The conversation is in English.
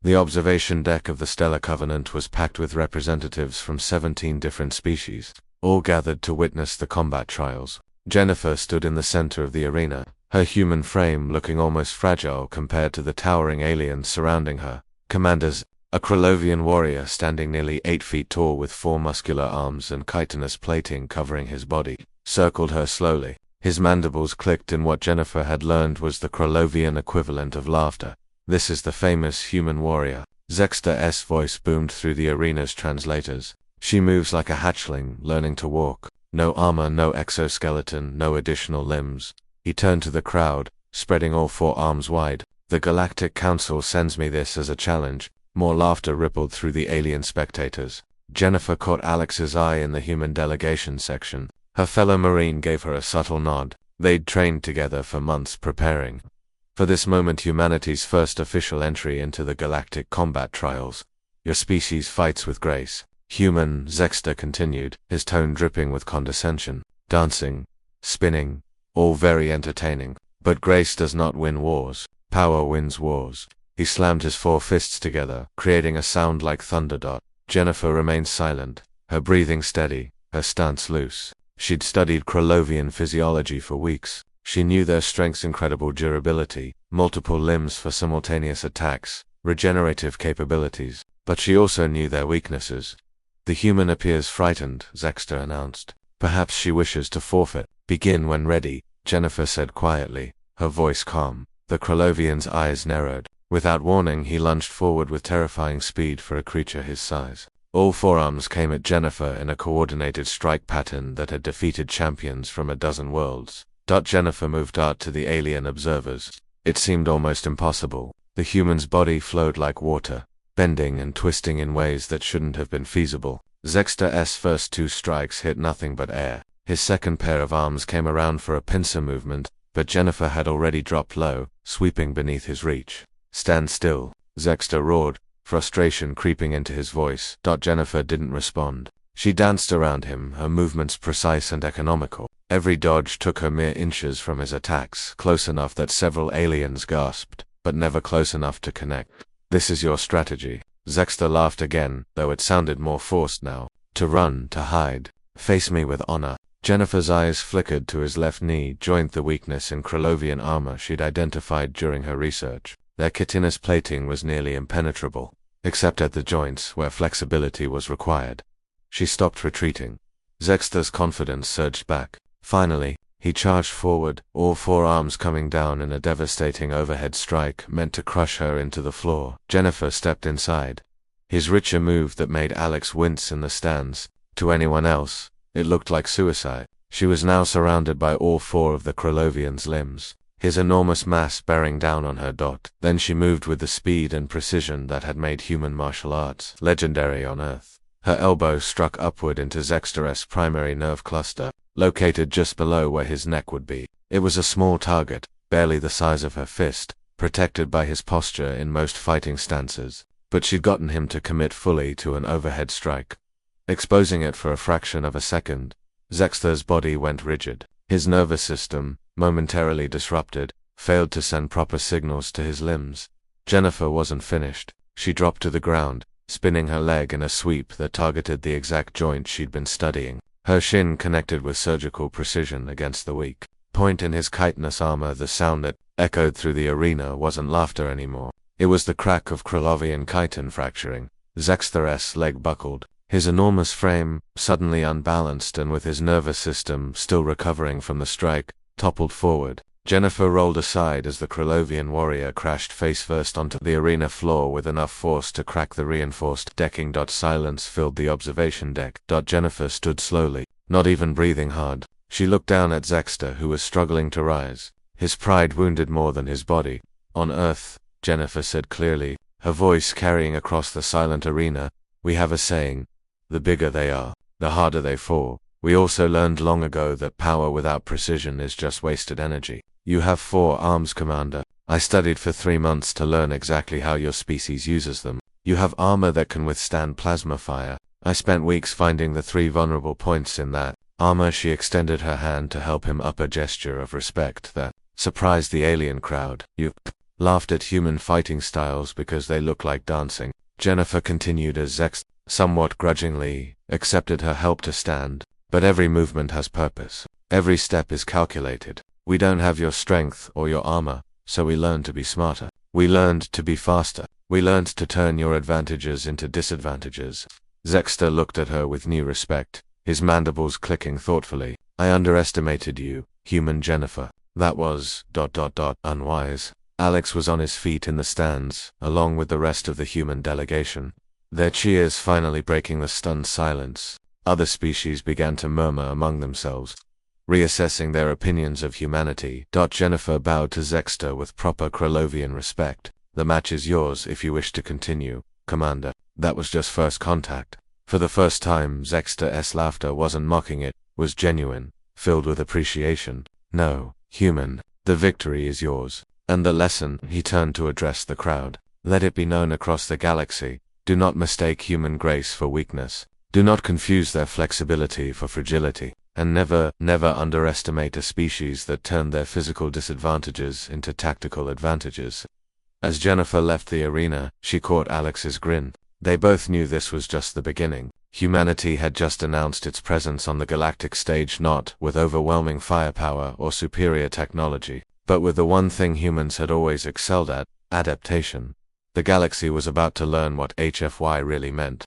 The observation deck of the Stellar Covenant was packed with representatives from 17 different species, all gathered to witness the combat trials. Jennifer stood in the center of the arena, her human frame looking almost fragile compared to the towering aliens surrounding her. Commanders, a Krolovian warrior standing nearly 8 feet tall with 4 muscular arms and chitinous plating covering his body, circled her slowly. His mandibles clicked in what Jennifer had learned was the Krolovian equivalent of laughter. This is the famous human warrior. Zexter's voice boomed through the arena's translators. She moves like a hatchling, learning to walk. No armor, no exoskeleton, no additional limbs. He turned to the crowd, spreading all 4 arms wide. The Galactic Council sends me this as a challenge. More laughter rippled through the alien spectators. Jennifer caught Alex's eye in the human delegation section. Her fellow Marine gave her a subtle nod. They'd trained together for months preparing for this moment, humanity's first official entry into the galactic combat trials. Your species fights with grace. Human, Zexter continued, his tone dripping with condescension. Dancing, spinning, all very entertaining. But grace does not win wars. Power wins wars. He slammed his 4 fists together, creating a sound like thunder. Jennifer remained silent, her breathing steady, her stance loose. She'd studied Krolovian physiology for weeks. She knew their strength's incredible durability, multiple limbs for simultaneous attacks, regenerative capabilities, but she also knew their weaknesses. The human appears frightened, Zexter announced. Perhaps she wishes to forfeit. Begin when ready, Jennifer said quietly, her voice calm. The Krolovian's eyes narrowed. Without warning, he lunged forward with terrifying speed for a creature his size. All 4 arms came at Jennifer in a coordinated strike pattern that had defeated champions from a dozen worlds. Jennifer moved out to the alien observers. It seemed almost impossible. The human's body flowed like water, bending and twisting in ways that shouldn't have been feasible. Zexter's first 2 strikes hit nothing but air. His second pair of arms came around for a pincer movement, but Jennifer had already dropped low, sweeping beneath his reach. Stand still, Zexter roared, frustration creeping into his voice. Jennifer didn't respond. She danced around him, her movements precise and economical. Every dodge took her mere inches from his attacks, close enough that several aliens gasped, but never close enough to connect. This is your strategy. Zexter laughed again, though it sounded more forced now. To run, to hide. Face me with honor. Jennifer's eyes flickered to his left knee, joined the weakness in Krolovian armor she'd identified during her research. Their chitinous plating was nearly impenetrable, except at the joints where flexibility was required. She stopped retreating. Zexter's confidence surged back. Finally, he charged forward, all 4 arms coming down in a devastating overhead strike meant to crush her into the floor. Jennifer stepped inside. His richer move that made Alex wince in the stands. To anyone else, it looked like suicide. She was now surrounded by all 4 of the Krolovian's limbs, his enormous mass bearing down on her. Then she moved with the speed and precision that had made human martial arts legendary on Earth. Her elbow struck upward into Zexter's primary nerve cluster, located just below where his neck would be. It was a small target, barely the size of her fist, protected by his posture in most fighting stances, but she'd gotten him to commit fully to an overhead strike. Exposing it for a fraction of a second, Zexter's body went rigid. His nervous system, momentarily disrupted, failed to send proper signals to his limbs. Jennifer wasn't finished. She dropped to the ground, spinning her leg in a sweep that targeted the exact joint she'd been studying. Her shin connected with surgical precision against the weak point in his chitinous armor. The sound that echoed through the arena wasn't laughter anymore. It was the crack of Krolovian chitin fracturing. Zexter's leg buckled. His enormous frame, suddenly unbalanced and with his nervous system still recovering from the strike, toppled forward. Jennifer rolled aside as the Krolovian warrior crashed face-first onto the arena floor with enough force to crack the reinforced decking. Silence filled the observation deck. Jennifer stood slowly, not even breathing hard. She looked down at Zexter, who was struggling to rise, his pride wounded more than his body. On Earth, Jennifer said clearly, her voice carrying across the silent arena, we have a saying: the bigger they are, the harder they fall. We also learned long ago that power without precision is just wasted energy. You have 4 arms, Commander. I studied for 3 months to learn exactly how your species uses them. You have armor that can withstand plasma fire. I spent weeks finding the 3 vulnerable points in that armor. She extended her hand to help him up, a gesture of respect that surprised the alien crowd. You laughed at human fighting styles because they look like dancing. Jennifer continued as Zex, somewhat grudgingly, accepted her help to stand. But every movement has purpose. Every step is calculated. We don't have your strength or your armor, so we learned to be smarter. We learned to be faster. We learned to turn your advantages into disadvantages. Zexter looked at her with new respect, his mandibles clicking thoughtfully. I underestimated you, human Jennifer. That was ... unwise. Alex was on his feet in the stands, along with the rest of the human delegation. Their cheers finally breaking the stunned silence. Other species began to murmur among themselves, reassessing their opinions of humanity. Jennifer bowed to Zexter with proper Kralovian respect. The match is yours if you wish to continue, Commander. That was just first contact. For the first time, Zexter's laughter wasn't mocking, it was genuine, filled with appreciation. No, human, the victory is yours. And the lesson, he turned to address the crowd. Let it be known across the galaxy, do not mistake human grace for weakness. Do not confuse their flexibility for fragility. And never underestimate a species that turned their physical disadvantages into tactical advantages. As Jennifer left the arena, she caught Alex's grin. They both knew this was just the beginning. Humanity had just announced its presence on the galactic stage, not with overwhelming firepower or superior technology, but with the one thing humans had always excelled at, adaptation. The galaxy was about to learn what HFY really meant.